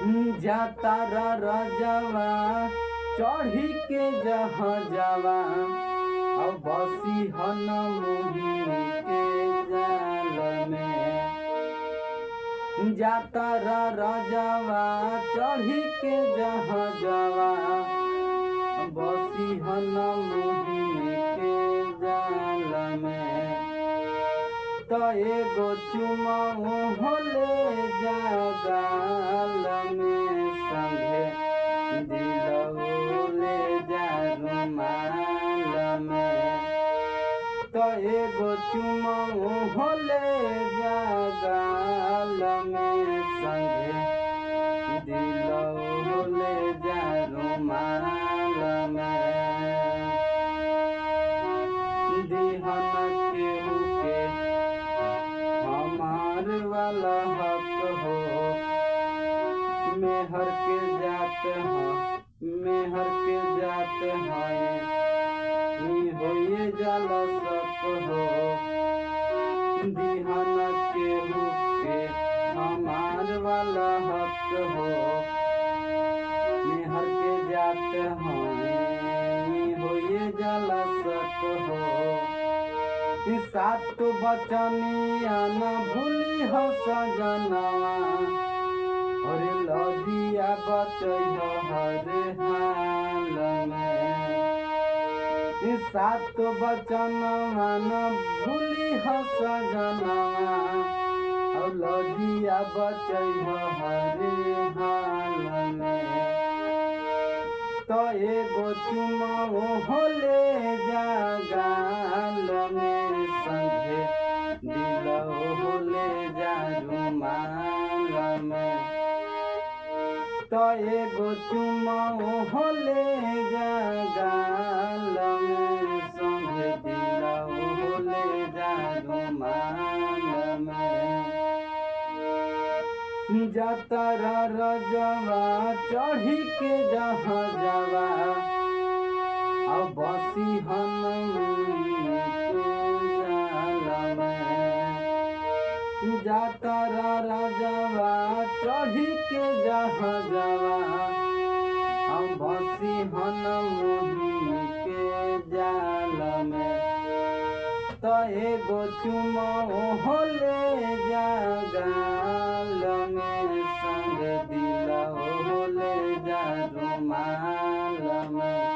जातारा रजवा चढ़ी के जहाजवा अब बसी हन मोहिनी के जाल में। जातारा रजवा चढ़ी के जहाजवा बसी हन मोहिनी के जाल में। तो एगो चुमा होले जागाल में संगे दिलौले जा रुमाल में। तो एगो चुमा होले जागाल में संगे दिलौले जा रुमाल में। दिहन केहू के हमार वाला हक हो, मेहर के जात है होइए जाला सक हो। दिहन केहू के हमार वाला हक हो, मेहर के जात है होइए जाला सक हो। सात बचनिया न भूली हो सजनवा और लदिया बचैह हर हाल में। सात बचनवा न भूली हो सजनवा और लदिया बचैह हर हाल में। तो एगो चुमा होले जागाल में संगे दिलौले जा रुमाल में। तो एगो चुमा होले जागाल में संगे दिलौले जा रुमाल में। जातारा रजवा चढ़ी के जहाजवा अब बसी हन मोहिनी के जाल में। जातारा रजवा चढ़ी के जहाजवा अब बसी हन मोहिनी के जाल में। तो एगो चुमा होले जागाल में संग दिलौले जा रुमाल में।